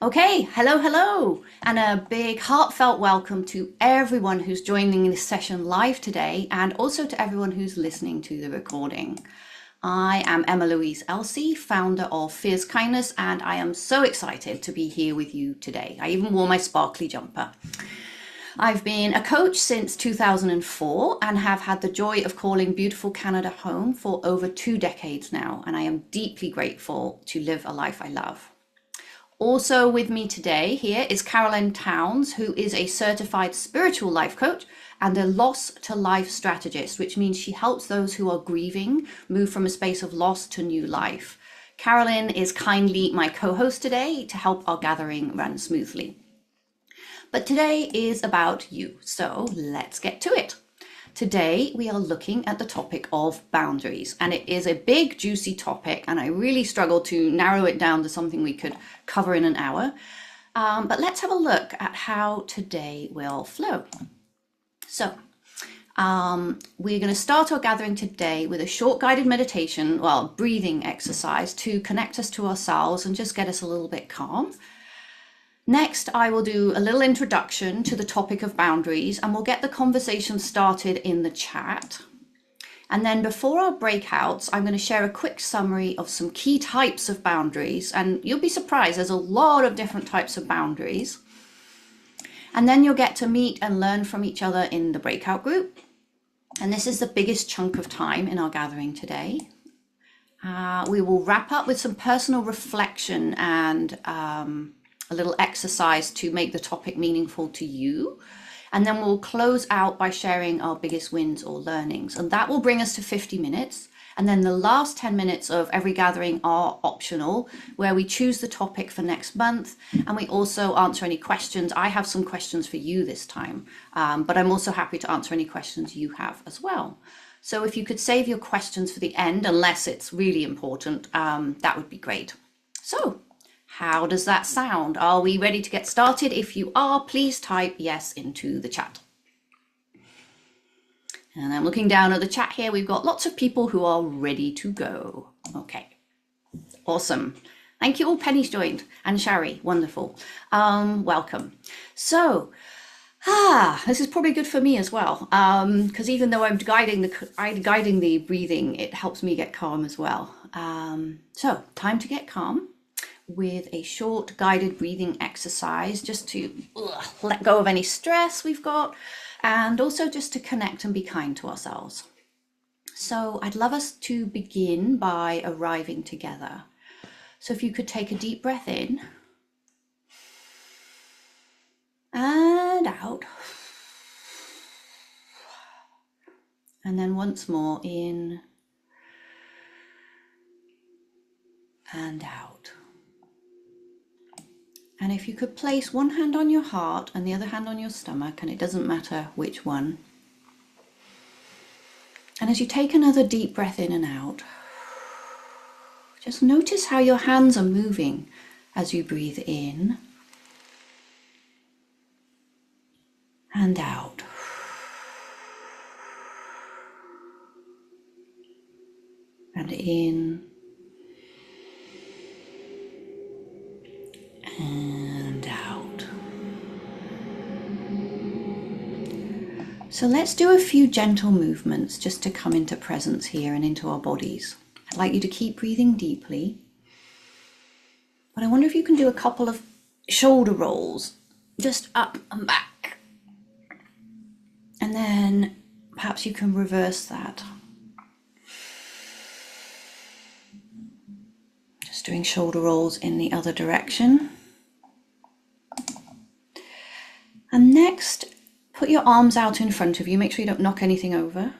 Okay, hello, and a big heartfelt welcome to everyone who's joining this session live today, and also to everyone who's listening to the recording. I am Emma-Louise Elsie, founder of Fierce Kindness, and I am so excited to be here with you today. I even wore my sparkly jumper. I've been a coach since 2004 and have had the joy of calling beautiful Canada home for over 2 decades now, and I am deeply grateful to live a life I love. Also with me today here is Carolyn Towns, who is a certified spiritual life coach and a loss to life strategist, which means she helps those who are grieving move from a space of loss to new life. Carolyn is kindly my co-host today to help our gathering run smoothly. But today is about you, so let's get to it. Today, we are looking at the topic of boundaries, and it is a big, juicy topic, and I really struggled to narrow it down to something we could cover in an hour. But let's have a look at how today will flow. So, we're going to start our gathering today with a short guided meditation, breathing exercise to connect us to ourselves and just get us a little bit calm. Next, I will do a little introduction to the topic of boundaries, and we'll get the conversation started in the chat. And then before our breakouts, I'm going to share a quick summary of some key types of boundaries, and you'll be surprised, there's a lot of different types of boundaries. And then you'll get to meet and learn from each other in the breakout group. And this is the biggest chunk of time in our gathering today. We will wrap up with some personal reflection and a little exercise to make the topic meaningful to you. And then we'll close out by sharing our biggest wins or learnings. And that will bring us to 50 minutes. And then the last 10 minutes of every gathering are optional, where we choose the topic for next month. And we also answer any questions. I have some questions for you this time, but I'm also happy to answer any questions you have as well. So if you could save your questions for the end, unless it's really important, that would be great. So, how does that sound? Are we ready to get started? If you are, please type yes into the chat. And I'm looking down at the chat here. We've got lots of people who are ready to go. Okay, awesome. Thank you all. Penny's joined and Shari, wonderful. Welcome. So, this is probably good for me as well, because even though I'm guiding the breathing, it helps me get calm as well. So, time to get calm with a short guided breathing exercise, just to let go of any stress we've got, and also just to connect and be kind to ourselves. So I'd love us to begin by arriving together. So if you could take a deep breath in and out, and then once more in and out. And if you could place one hand on your heart and the other hand on your stomach, and it doesn't matter which one. And as you take another deep breath in and out, just notice how your hands are moving as you breathe in and out. And in and out. So let's do a few gentle movements just to come into presence here and into our bodies. I'd like you to keep breathing deeply, but I wonder if you can do a couple of shoulder rolls, just up and back. And then perhaps you can reverse that. Just doing shoulder rolls in the other direction. And next, put your arms out in front of you. Make sure you don't knock anything over.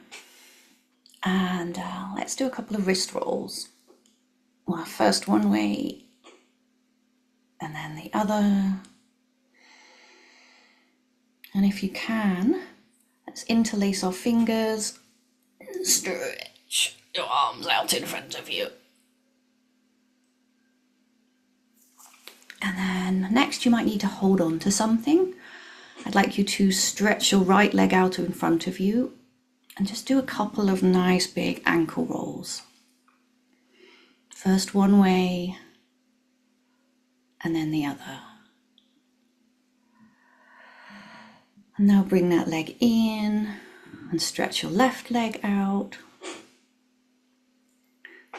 And let's do a couple of wrist rolls. Well, first one way, and then the other. And if you can, let's interlace our fingers and stretch your arms out in front of you. And then next, you might need to hold on to something. I'd like you to stretch your right leg out in front of you and just do a couple of nice big ankle rolls. First one way and then the other. And now bring that leg in and stretch your left leg out.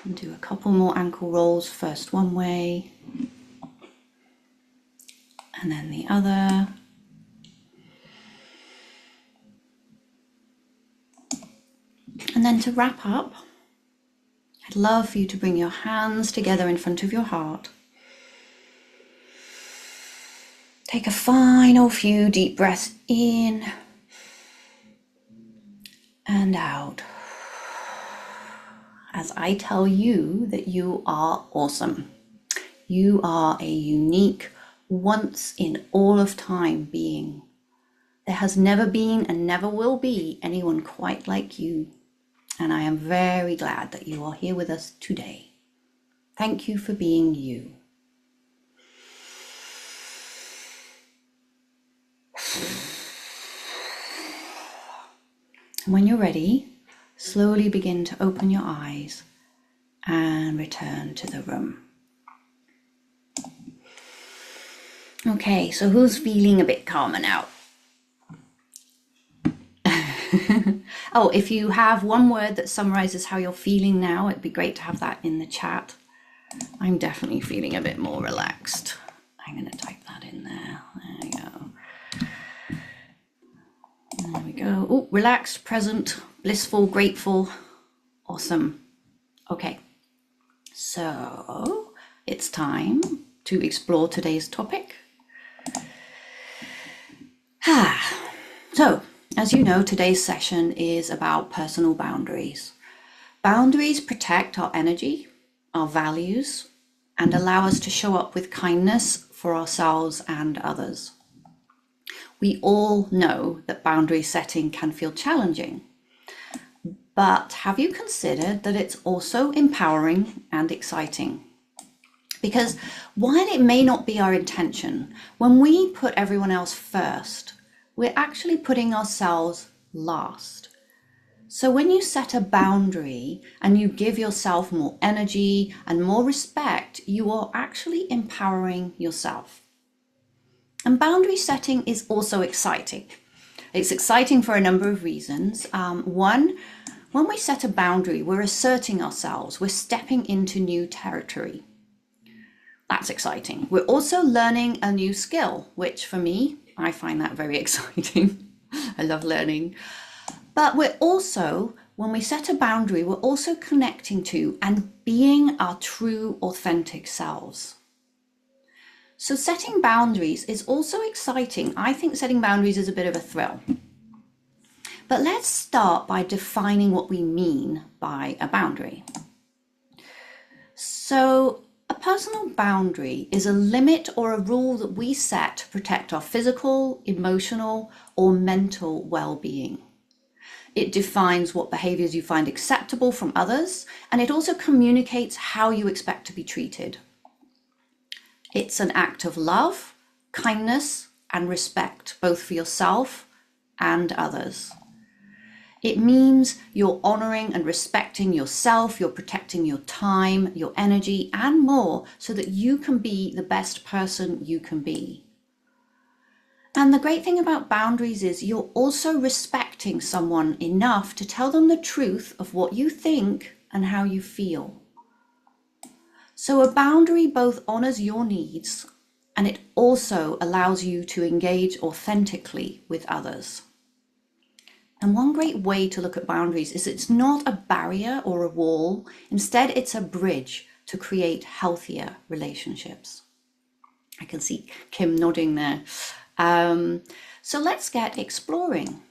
And do a couple more ankle rolls, first one way and then the other. And then to wrap up, I'd love for you to bring your hands together in front of your heart. Take a final few deep breaths in and out as I tell you that you are awesome. You are a unique, once in all of time being. There has never been and never will be anyone quite like you. And I am very glad that you are here with us today. Thank you for being you. When you're ready, slowly begin to open your eyes and return to the room. Okay, so who's feeling a bit calmer now? Oh, if you have one word that summarizes how you're feeling now, it'd be great to have that in the chat. I'm definitely feeling a bit more relaxed. I'm going to type that in there. There we go. There we go. Oh, relaxed, present, blissful, grateful. Awesome. Okay, so it's time to explore today's topic. So, as you know, today's session is about personal boundaries. Boundaries protect our energy, our values, and allow us to show up with kindness for ourselves and others. We all know that boundary setting can feel challenging, but have you considered that it's also empowering and exciting? Because while it may not be our intention, when we put everyone else first, we're actually putting ourselves last. So when you set a boundary and you give yourself more energy and more respect, you are actually empowering yourself. And boundary setting is also exciting. It's exciting for a number of reasons. One, when we set a boundary, we're asserting ourselves, we're stepping into new territory. That's exciting. We're also learning a new skill, which for me, I find that very exciting. I love learning. But we're also, when we set a boundary, we're also connecting to and being our true, authentic selves. So setting boundaries is also exciting. I think setting boundaries is a bit of a thrill. But let's start by defining what we mean by a boundary. So a personal boundary is a limit or a rule that we set to protect our physical, emotional, or mental well-being. It defines what behaviors you find acceptable from others, and it also communicates how you expect to be treated. It's an act of love, kindness, and respect, both for yourself and others. It means you're honoring and respecting yourself, you're protecting your time, your energy, and more so that you can be the best person you can be. And the great thing about boundaries is you're also respecting someone enough to tell them the truth of what you think and how you feel. So a boundary both honors your needs and it also allows you to engage authentically with others. And one great way to look at boundaries is it's not a barrier or a wall. Instead, it's a bridge to create healthier relationships. I can see Kim nodding there. So let's get exploring.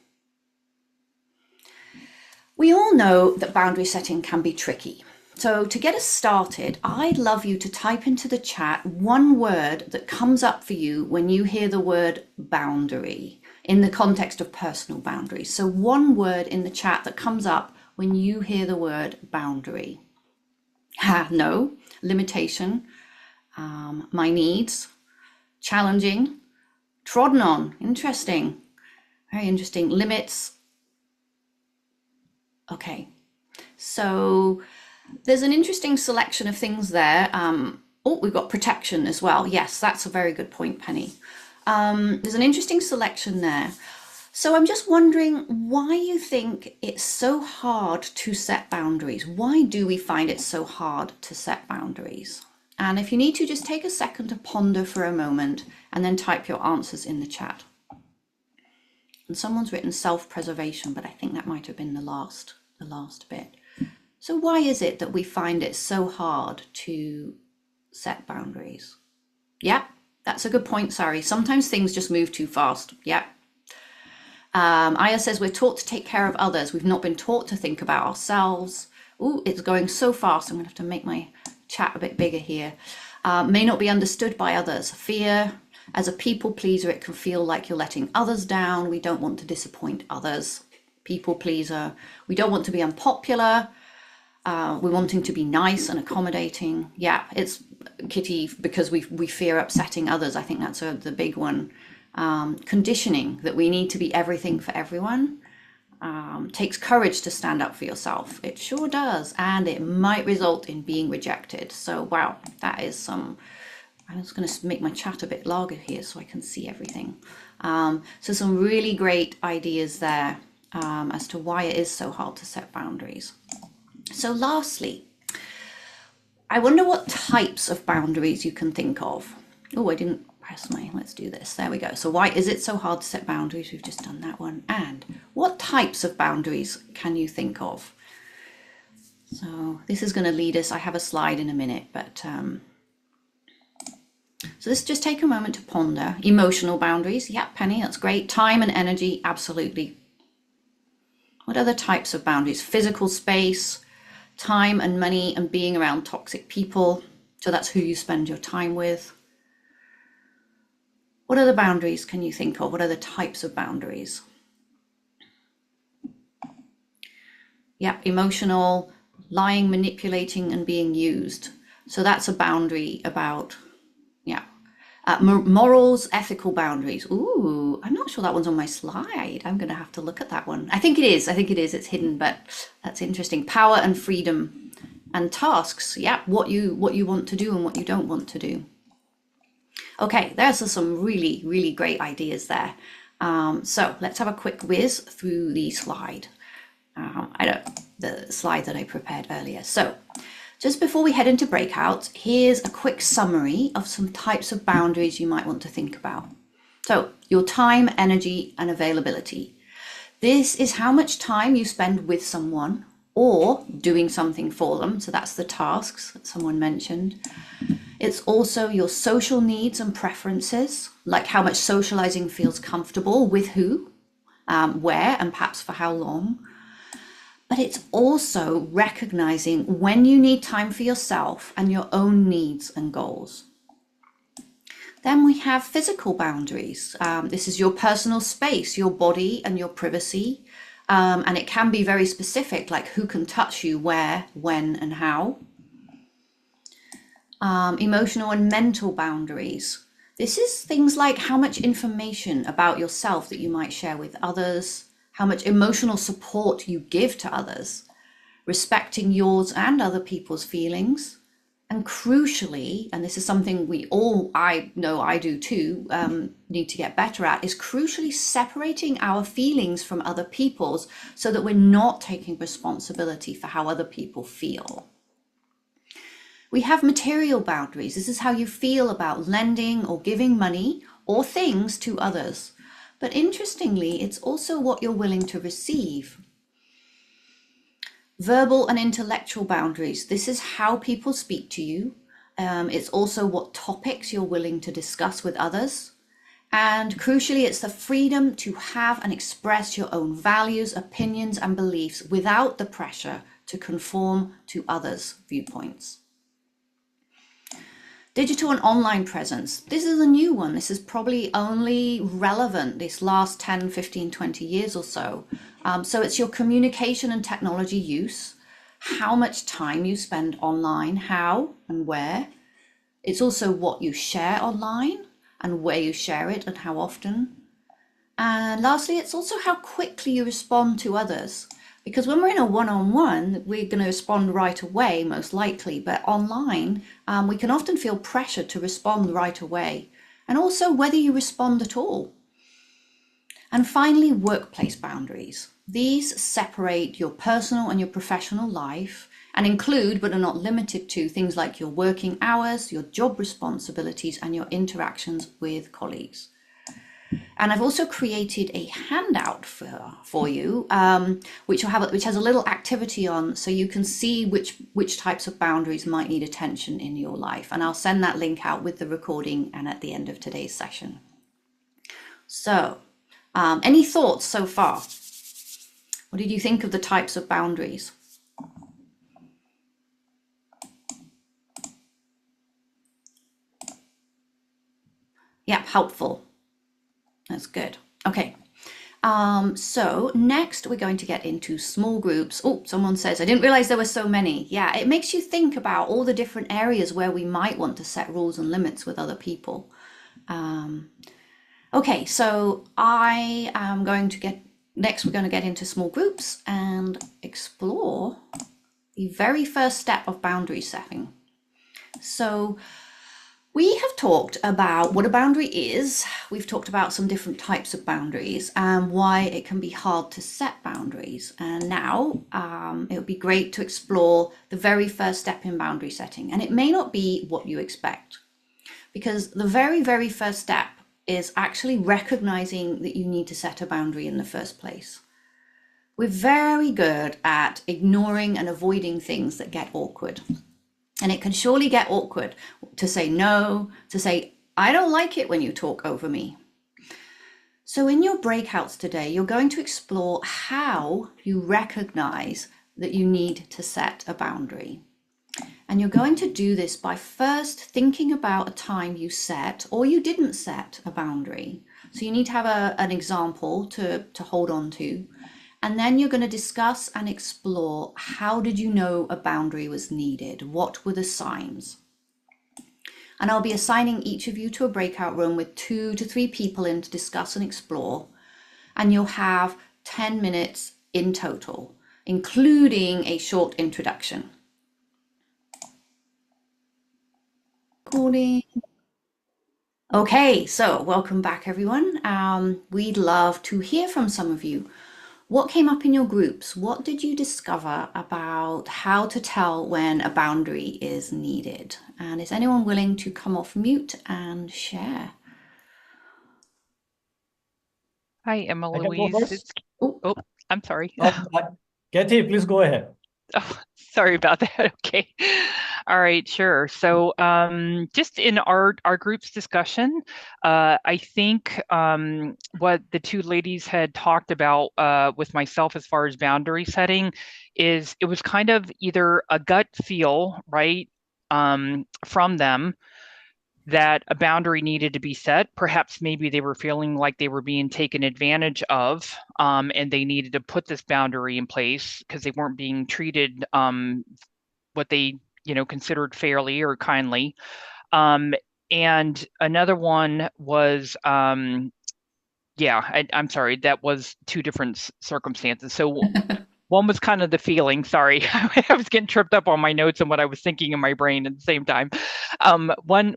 We all know that boundary setting can be tricky. So to get us started, I'd love you to type into the chat one word that comes up for you when you hear the word boundary in the context of personal boundaries. So one word in the chat that comes up when you hear the word boundary. No, limitation, my needs, challenging, trodden on, interesting, very interesting, limits. Okay, so there's an interesting selection of things there. Oh, we've got protection as well. Yes, that's a very good point, Penny. There's an interesting selection there. So I'm just wondering why you think it's so hard to set boundaries. Why do we find it so hard to set boundaries? And if you need to, just take a second to ponder for a moment and then type your answers in the chat. And someone's written self-preservation, but I think that might have been the last bit. So why is it that we find it so hard to set boundaries? Yeah, that's a good point, Sari. Sometimes things just move too fast. Yeah. Aya says we're taught to take care of others. We've not been taught to think about ourselves. Ooh, it's going so fast. I'm going to have to make my chat a bit bigger here. May not be understood by others. Fear. As a people pleaser, it can feel like you're letting others down. We don't want to disappoint others. People pleaser. We don't want to be unpopular. We're wanting to be nice and accommodating. Yeah, it's Kitty, because we fear upsetting others. I think that's the big one. Conditioning that we need to be everything for everyone. Takes courage to stand up for yourself. It sure does. And it might result in being rejected. So, wow, that is some... I'm just going to make my chat a bit larger here so I can see everything. So some really great ideas there as to why it is so hard to set boundaries. So lastly, I wonder what types of boundaries you can think of. Oh, I didn't press my, let's do this. There we go. So why is it so hard to set boundaries? We've just done that one. And what types of boundaries can you think of? So this is going to lead us, I have a slide in a minute, but so let's just take a moment to ponder. Emotional boundaries. Yeah, Penny, that's great. Time and energy, absolutely. What other types of boundaries? Physical space, time and money, and being around toxic people. So that's who you spend your time with. What other boundaries can you think of? What other types of boundaries? Yeah, emotional, lying, manipulating, and being used. So that's a boundary about, yeah. Morals, ethical boundaries. Ooh, I'm not sure that one's on my slide. I'm going to have to look at that one. I think it is. It's hidden, but that's interesting. Power and freedom and tasks. Yeah, what you want to do and what you don't want to do. Okay, there's some really, really great ideas there. So let's have a quick whiz through the slide. The slide that I prepared earlier. So just before we head into breakouts, here's a quick summary of some types of boundaries you might want to think about. So your time, energy, and availability. This is how much time you spend with someone or doing something for them. So that's the tasks that someone mentioned. It's also your social needs and preferences, like how much socializing feels comfortable, with who, where, and perhaps for how long. But it's also recognizing when you need time for yourself and your own needs and goals. Then we have physical boundaries. This is your personal space, your body and your privacy. And it can be very specific, like who can touch you, where, when, and how. Emotional and mental boundaries. This is things like how much information about yourself that you might share with others, how much emotional support you give to others, respecting yours and other people's feelings, and crucially, and this is something I know I do too, need to get better at, is crucially separating our feelings from other people's so that we're not taking responsibility for how other people feel. We have material boundaries. This is how you feel about lending or giving money or things to others. But interestingly, it's also what you're willing to receive. Verbal and intellectual boundaries. This is how people speak to you. It's also what topics you're willing to discuss with others. And crucially, it's the freedom to have and express your own values, opinions, and beliefs without the pressure to conform to others' viewpoints. Digital and online presence. This is a new one. This is probably only relevant this last 10, 15, 20 years or so. So it's your communication and technology use, how much time you spend online, how and where. It's also what you share online and where you share it and how often. And lastly, it's also how quickly you respond to others. Because when we're in a one-on-one, we're going to respond right away, most likely. But online, we can often feel pressure to respond right away. And also whether you respond at all. And finally, workplace boundaries. These separate your personal and your professional life and include, but are not limited to, things like your working hours, your job responsibilities, and your interactions with colleagues. And I've also created a handout for you, which has a little activity on, so you can see which types of boundaries might need attention in your life. And I'll send that link out with the recording and at the end of today's session. So, any thoughts so far? What did you think of the types of boundaries? Yeah, helpful. That's good. Okay. So next we're going to get into small groups. Oh, someone says, I didn't realize there were so many. Yeah, it makes you think about all the different areas where we might want to set rules and limits with other people. Okay, so I am going to next we're going to get into small groups and explore the very first step of boundary setting. So we have talked about what a boundary is. We've talked about some different types of boundaries and why it can be hard to set boundaries. And now it would be great to explore the very first step in boundary setting. And it may not be what you expect, because the very, very first step is actually recognizing that you need to set a boundary in the first place. We're very good at ignoring and avoiding things that get awkward. And it can surely get awkward to say no, to say, I don't like it when you talk over me. So in your breakouts today, you're going to explore how you recognize that you need to set a boundary. And you're going to do this by first thinking about a time you set or you didn't set a boundary. So you need to have an example to hold on to. And then you're going to discuss and explore, how did you know a boundary was needed? What were the signs? And I'll be assigning each of you to a breakout room with 2 to 3 people in to discuss and explore. And you'll have 10 minutes in total, including a short introduction. Recording. Okay, so welcome back, everyone. We'd love to hear from some of you. What came up in your groups? What did you discover about how to tell when a boundary is needed? And is anyone willing to come off mute and share? Hi, I can go Emma-Louise. first. Oh, I'm sorry. Kathy, please go ahead. Oh, sorry about that. Okay. All right, sure. So, just in our group's discussion, I think what the two ladies had talked about with myself as far as boundary setting is it was kind of either a gut feel, right, from them that a boundary needed to be set. Perhaps maybe they were feeling like they were being taken advantage of, and they needed to put this boundary in place because they weren't being treated what they considered fairly or kindly. And another one was I'm sorry, that was two different circumstances. So one was kind of the feeling. Sorry, I was getting tripped up on my notes and what I was thinking in my brain at the same time. One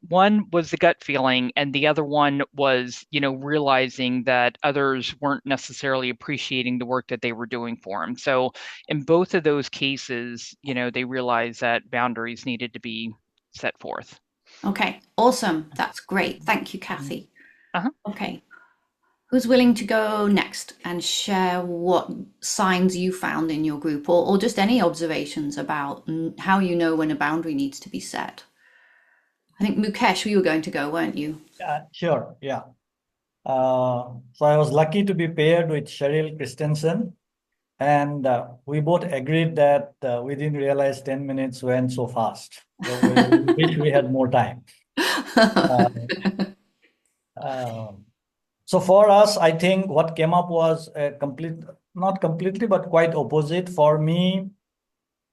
was the gut feeling, and the other one was, realizing that others weren't necessarily appreciating the work that they were doing for them. So in both of those cases, they realized that boundaries needed to be set forth. Okay, awesome. That's great. Thank you, Kathy. Uh-huh. Okay. Who's willing to go next and share what signs you found in your group, or just any observations about how you know when a boundary needs to be set? I think Mukesh, you were going to go, weren't you? Sure, yeah. So I was lucky to be paired with Cheryl Christensen, and we both agreed that we didn't realize 10 minutes went so fast. So we wish we had more time. So for us, I think what came up was not completely, but quite opposite. For me,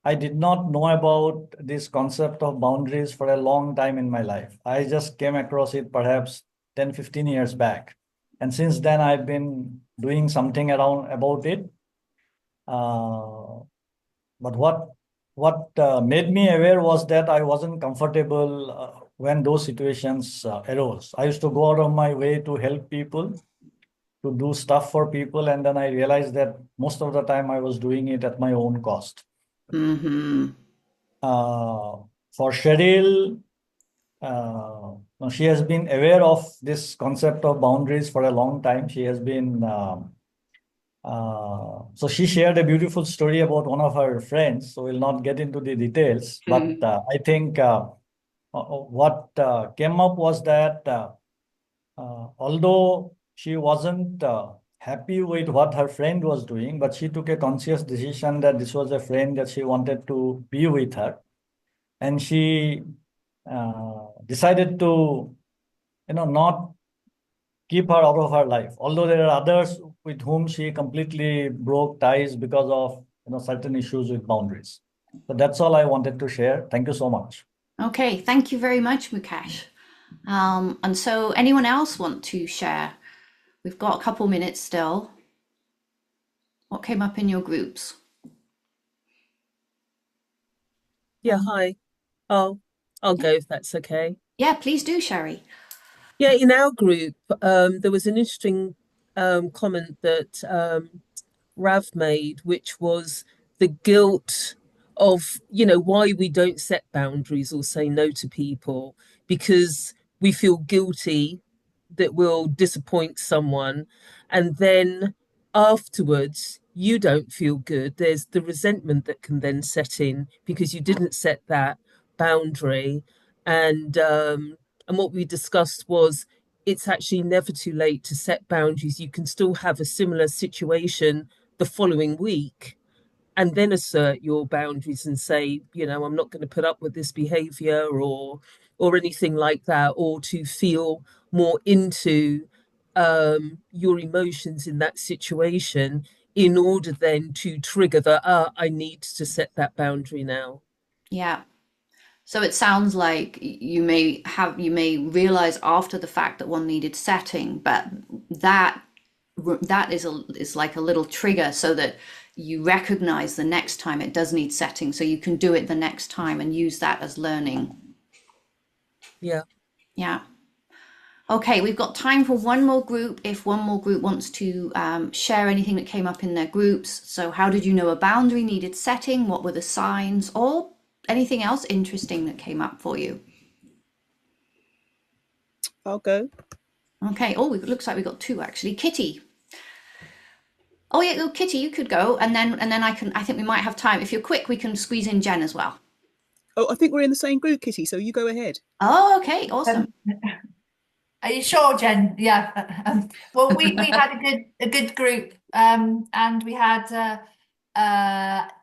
I did not know about this concept of boundaries for a long time in my life. I just came across it perhaps 10, 15 years back. And since then, I've been doing something around about it. But what made me aware was that I wasn't comfortable when those situations arose. I used to go out of my way to help people. to do stuff for people, and then I realized that most of the time I was doing it at my own cost. Mm-hmm. For Cheryl, she has been aware of this concept of boundaries for a long time. She has been, so she shared a beautiful story about one of her friends. So we'll not get into the details, but I think what came up was that although she wasn't happy with what her friend was doing, but she took a conscious decision that this was a friend that she wanted to be with her. And she decided to, not keep her out of her life. Although there are others with whom she completely broke ties because of, certain issues with boundaries. So that's all I wanted to share. Thank you so much. Okay, thank you very much, Mukesh. And so anyone else want to share? We've got a couple minutes still. What came up in your groups? Yeah, hi. I'll go if that's okay. Yeah, please do, Sherry. Yeah, in our group, there was an interesting comment that Rav made, which was the guilt of, why we don't set boundaries or say no to people because we feel guilty that we'll disappoint someone. And then afterwards, you don't feel good. There's the resentment that can then set in because you didn't set that boundary. And what we discussed was it's actually never too late to set boundaries. You can still have a similar situation the following week and then assert your boundaries and say, I'm not going to put up with this behavior or anything like that, or to feel more into your emotions in that situation in order then to trigger I need to set that boundary now. Yeah. So it sounds like you may realize after the fact that one needed setting, but that is like a little trigger so that you recognize the next time it does need setting, so you can do it the next time and use that as learning. Yeah. Yeah. Okay, we've got time for one more group. If one more group wants to share anything that came up in their groups. So how did you know a boundary needed setting? What were the signs? Or anything else interesting that came up for you? I'll go. Okay. Oh, it looks like we got two actually. Kitty. Oh yeah, oh, Kitty, you could go, and then I think we might have time. If you're quick, we can squeeze in Jen as well. Oh, I think we're in the same group, Kitty. So you go ahead. Oh, okay, awesome. Are you sure, Jen? Yeah. Well, we had a good group, and we had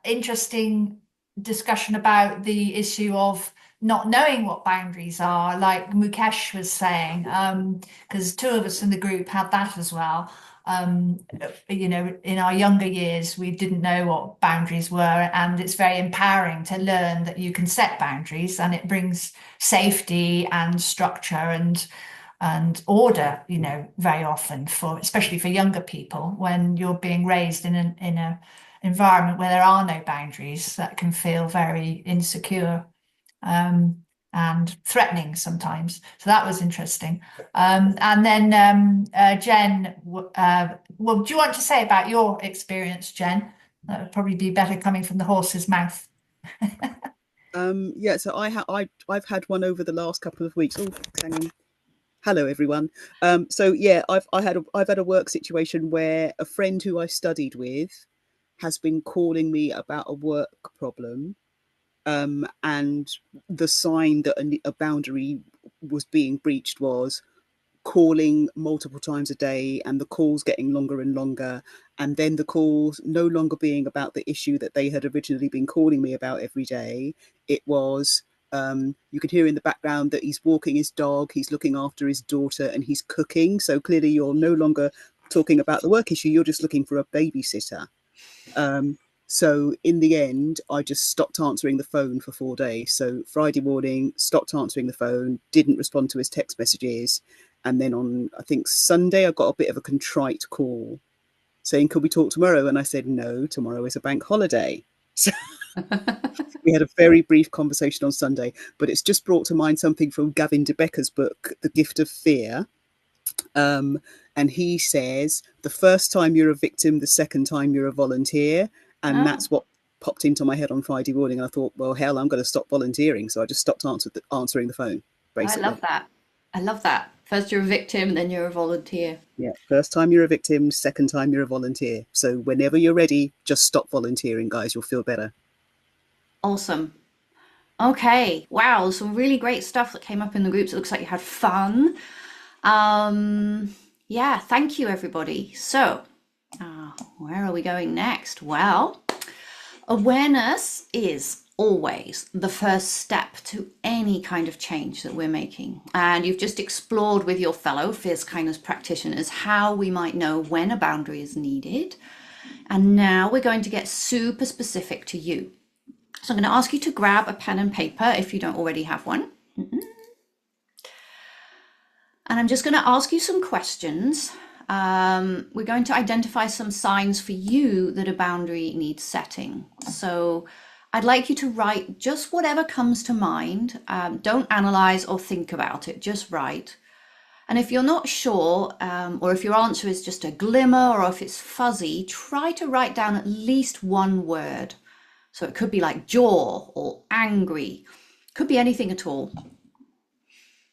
interesting discussion about the issue of not knowing what boundaries are, like Mukesh was saying, because two of us in the group had that as well. In our younger years, we didn't know what boundaries were, and it's very empowering to learn that you can set boundaries, and it brings safety and structure and order, very often especially for younger people, when you're being raised in a environment where there are no boundaries, that can feel very insecure and threatening sometimes. So that was interesting. And then Jen, well, do you want to say about your experience, Jen? That would probably be better coming from the horse's mouth. Yeah, so I've had one over the last couple of weeks. Oh, hang on. Hello, everyone. So yeah, I've had a work situation where a friend who I studied with has been calling me about a work problem, and the sign that a boundary was being breached was calling multiple times a day, and the calls getting longer and longer, and then the calls no longer being about the issue that they had originally been calling me about every day. It was you could hear in the background that he's walking his dog, he's looking after his daughter, and he's cooking. So clearly you're no longer talking about the work issue, you're just looking for a babysitter. So in the end, I just stopped answering the phone for 4 days. So Friday morning, stopped answering the phone, didn't respond to his text messages. And then on, I think, Sunday, I got a bit of a contrite call saying, could we talk tomorrow? And I said, no, tomorrow is a bank holiday. So we had a very brief conversation on Sunday, but it's just brought to mind something from Gavin de Becker's book, The Gift of Fear, And he says, the first time you're a victim, the second time you're a volunteer. And that's what popped into my head on Friday morning. And I thought, well, hell, I'm going to stop volunteering. So I just stopped answering the phone, basically. I love that. I love that. First you're a victim, then you're a volunteer. Yeah, first time you're a victim, second time you're a volunteer. So whenever you're ready, just stop volunteering, guys. You'll feel better. Awesome. Okay. Wow. Some really great stuff that came up in the groups. It looks like you had fun. Yeah, thank you, everybody. So, where are we going next? Well, awareness is always the first step to any kind of change that we're making. And you've just explored with your fellow fierce kindness practitioners how we might know when a boundary is needed. And now we're going to get super specific to you. So I'm going to ask you to grab a pen and paper if you don't already have one. And I'm just going to ask you some questions. We're going to identify some signs for you that a boundary needs setting. So I'd like you to write just whatever comes to mind. Don't analyze or think about it, just write. And if you're not sure, or if your answer is just a glimmer, or if it's fuzzy, try to write down at least one word. So it could be like jaw or angry, could be anything at all.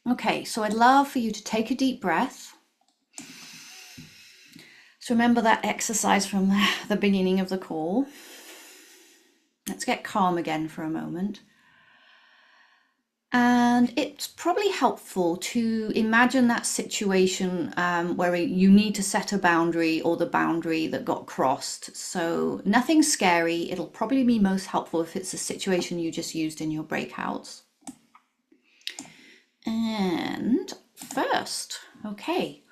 Okay, so I'd love for you to take a deep breath. So remember that exercise from the beginning of the call. Let's get calm again for a moment. And it's probably helpful to imagine that situation where you need to set a boundary or the boundary that got crossed. So nothing scary. It'll probably be most helpful if it's a situation you just used in your breakouts. And first, okay,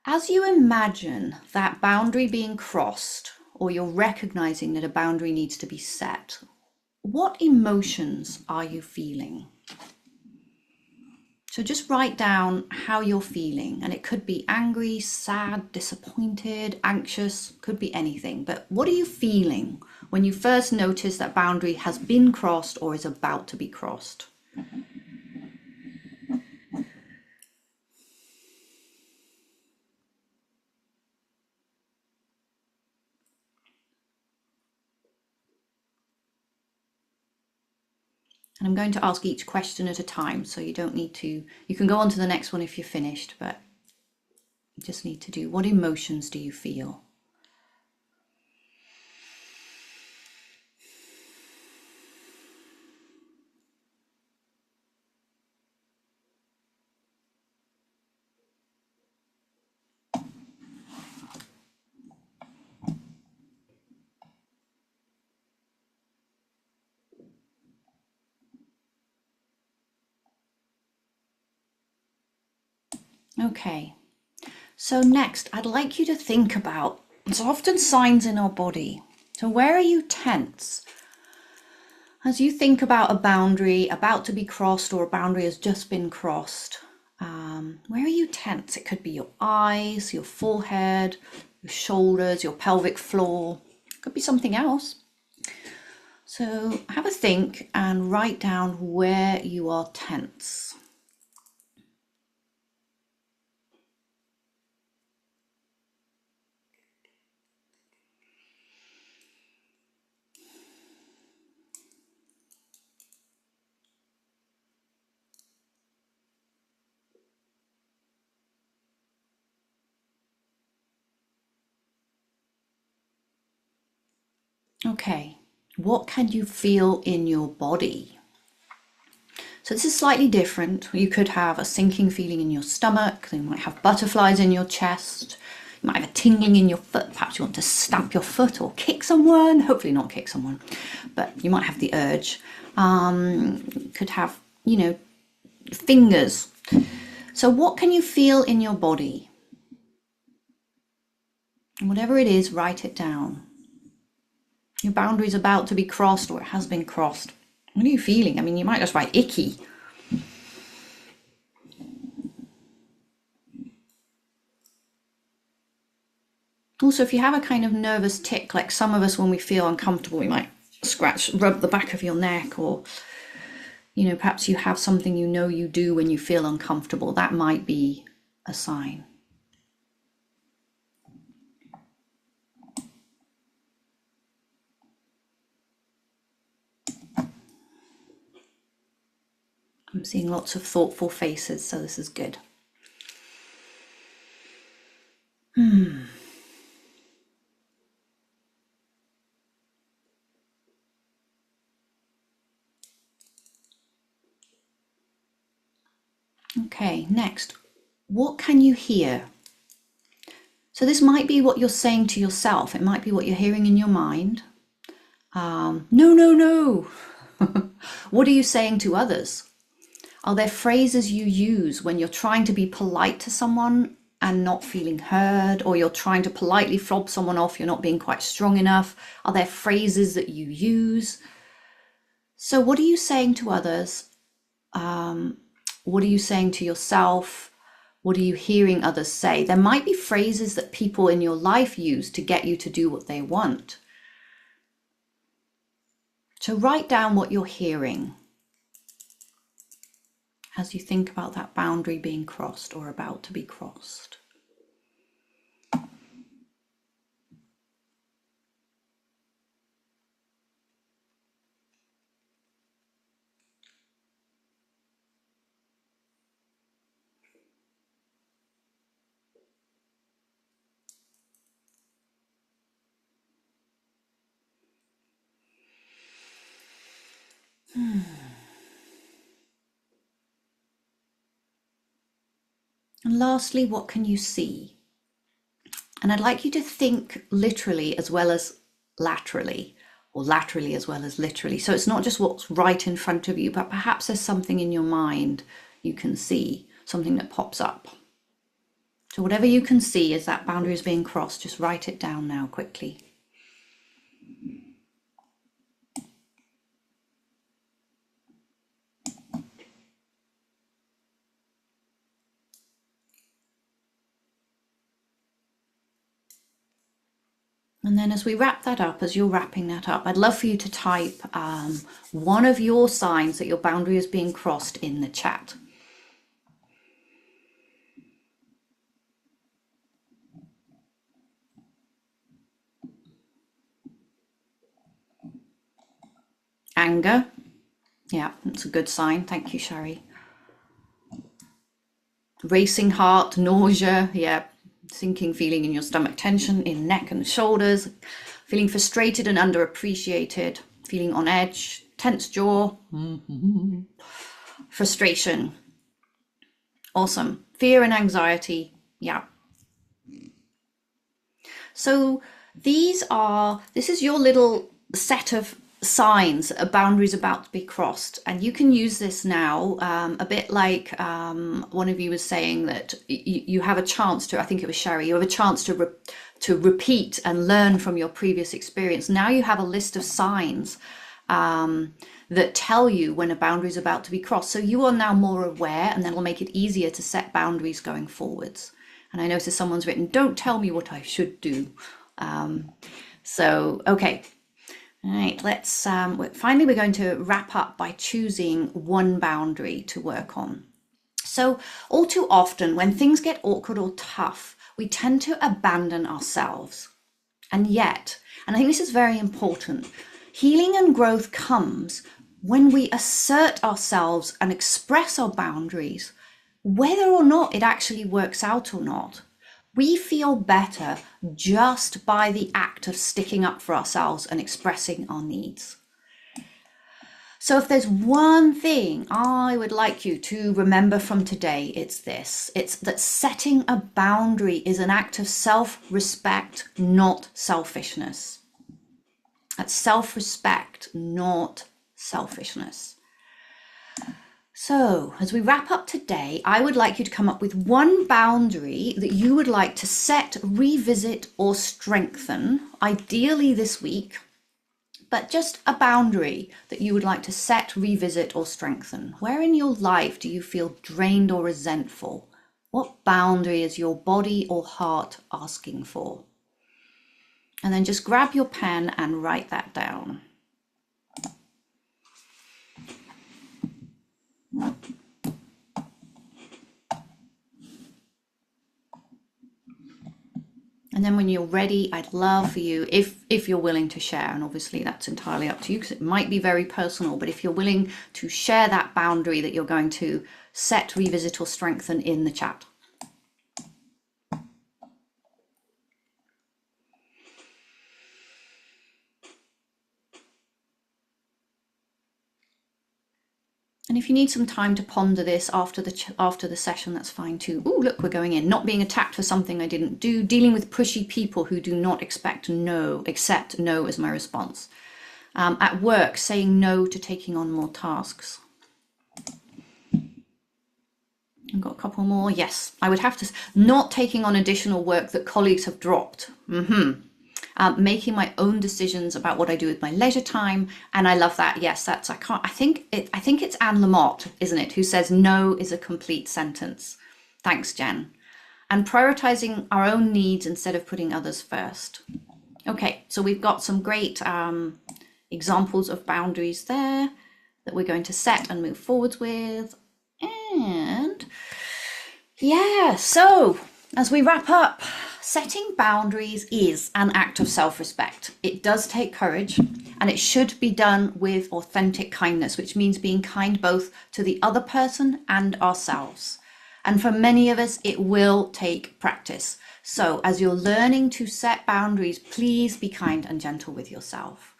as you imagine that boundary being crossed, or you're recognizing that a boundary needs to be set, what emotions are you feeling? So just write down how you're feeling, and it could be angry, sad, disappointed, anxious, could be anything. But what are you feeling when you first notice that boundary has been crossed or is about to be crossed? And I'm going to ask each question at a time, so you don't need to, you can go on to the next one if you're finished, but you just need to do, what emotions do you feel? Okay, so next I'd like you to think about, there's often signs in our body. So where are you tense? As you think about a boundary about to be crossed or a boundary has just been crossed, where are you tense? It could be your eyes, your forehead, your shoulders, your pelvic floor. It could be something else. So have a think and write down where you are tense. Okay, what can you feel in your body? So this is slightly different. You could have a sinking feeling in your stomach. You might have butterflies in your chest. You might have a tingling in your foot. Perhaps you want to stamp your foot or kick someone. Hopefully not kick someone, but you might have the urge. You could have, fingers. So what can you feel in your body? And whatever it is, write it down. Your boundary is about to be crossed or it has been crossed. What are you feeling? I mean, you might just write icky. Also, if you have a kind of nervous tic, like some of us when we feel uncomfortable, we might rub the back of your neck, or, perhaps you have something you do when you feel uncomfortable. That might be a sign. I'm seeing lots of thoughtful faces, so this is good. Okay, next, what can you hear? So this might be what you're saying to yourself. It might be what you're hearing in your mind. No, no, no. What are you saying to others? Are there phrases you use when you're trying to be polite to someone and not feeling heard, or you're trying to politely fob someone off, you're not being quite strong enough? Are there phrases that you use? So what are you saying to others? What are you saying to yourself? What are you hearing others say? There might be phrases that people in your life use to get you to do what they want. So write down what you're hearing as you think about that boundary being crossed or about to be crossed. And lastly, what can you see? And I'd like you to think literally as well as laterally, or laterally as well as literally. So it's not just what's right in front of you, but perhaps there's something in your mind you can see, something that pops up. So whatever you can see as that boundary is being crossed, just write it down now quickly. And then as we wrap that up, as you're wrapping that up, I'd love for you to type one of your signs that your boundary is being crossed in the chat. Anger. Yeah, that's a good sign. Thank you, Shari. Racing heart, nausea. Yeah, sinking feeling in your stomach, tension in neck and shoulders, feeling frustrated and underappreciated, feeling on edge, tense jaw, frustration. Awesome. Fear and anxiety. Yeah. So this is your little set of signs a boundary is about to be crossed, and you can use this now, a bit like one of you was saying that you have a chance to, I think it was Sherry, you have a chance to repeat and learn from your previous experience. Now you have a list of signs that tell you when a boundary is about to be crossed. So you are now more aware, and that'll make it easier to set boundaries going forwards. And I noticed someone's written, don't tell me what I should do. Okay. All right, let's, finally we're going to wrap up by choosing one boundary to work on. So all too often when things get awkward or tough, we tend to abandon ourselves. And yet, and I think this is very important, healing and growth comes when we assert ourselves and express our boundaries, whether or not it actually works out or not. We feel better just by the act of sticking up for ourselves and expressing our needs. So if there's one thing I would like you to remember from today, it's this. It's that setting a boundary is an act of self-respect, not selfishness. That's self-respect, not selfishness. So as we wrap up today, I would like you to come up with one boundary that you would like to set, revisit, or strengthen, ideally this week, but just a boundary that you would like to set, revisit, or strengthen. Where in your life do you feel drained or resentful? What boundary is your body or heart asking for? And then just grab your pen and write that down. And then when you're ready, I'd love for you, if you're willing to share, and obviously that's entirely up to you because it might be very personal, but if you're willing to share that boundary that you're going to set, revisit, or strengthen in the chat. And if you need some time to ponder this after the session, that's fine too. Oh, look, we're going in. Not being attacked for something I didn't do. Dealing with pushy people who do not accept no as my response. At work, saying no to taking on more tasks. I've got a couple more. Yes, I would have to. Not taking on additional work that colleagues have dropped. Making my own decisions about what I do with my leisure time, and I love that. Yes, that's I think it's Anne Lamott, isn't it, who says no is a complete sentence. Thanks, Jen. And prioritizing our own needs instead of putting others first. Okay, so we've got some great examples of boundaries there that we're going to set and move forwards with. And yeah, so as we wrap up, setting boundaries is an act of self-respect. It does take courage, and it should be done with authentic kindness, which means being kind both to the other person and ourselves. And for many of us, it will take practice. So as you're learning to set boundaries, please be kind and gentle with yourself.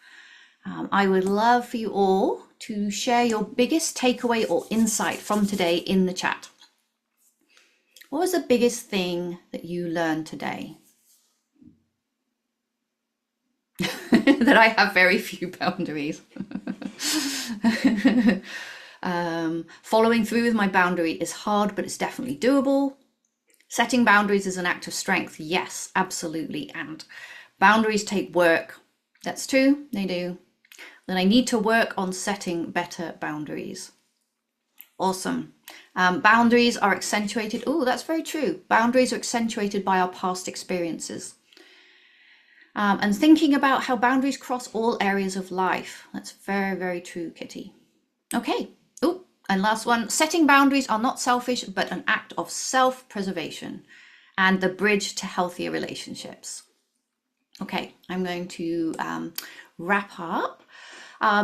I would love for you all to share your biggest takeaway or insight from today in the chat. What was the biggest thing that you learned today? That I have very few boundaries. Following through with my boundary is hard, but it's definitely doable. Setting boundaries is an act of strength. Yes, absolutely. And boundaries take work. That's true, they do. Then I need to work on setting better boundaries. Awesome. Boundaries are accentuated. Oh, that's very true. Boundaries are accentuated by our past experiences. And thinking about how boundaries cross all areas of life. That's very, very true, Kitty. Okay. Oh, and last one. Setting boundaries are not selfish, but an act of self-preservation and the bridge to healthier relationships. Okay, I'm going to wrap up.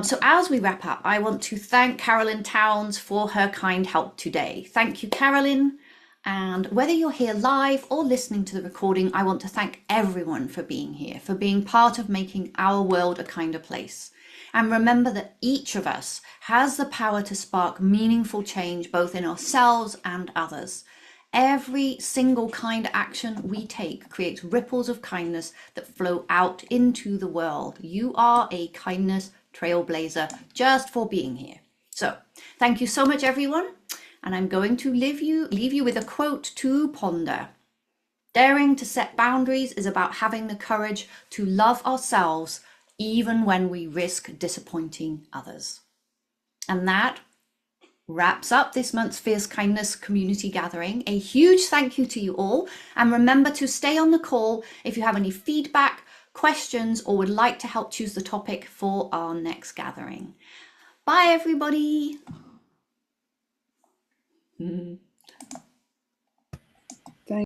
So as we wrap up, I want to thank Carolyn Towns for her kind help today. Thank you, Carolyn. And whether you're here live or listening to the recording, I want to thank everyone for being here, for being part of making our world a kinder place. And remember that each of us has the power to spark meaningful change, both in ourselves and others. Every single kind action we take creates ripples of kindness that flow out into the world. You are a kindness trailblazer just for being here. So thank you so much, everyone. And I'm going to leave you with a quote to ponder. Daring to set boundaries is about having the courage to love ourselves even when we risk disappointing others. And that wraps up this month's Fierce Kindness community gathering. A huge thank you to you all. And remember to stay on the call if you have any feedback, questions, or would like to help choose the topic for our next gathering. Bye, everybody.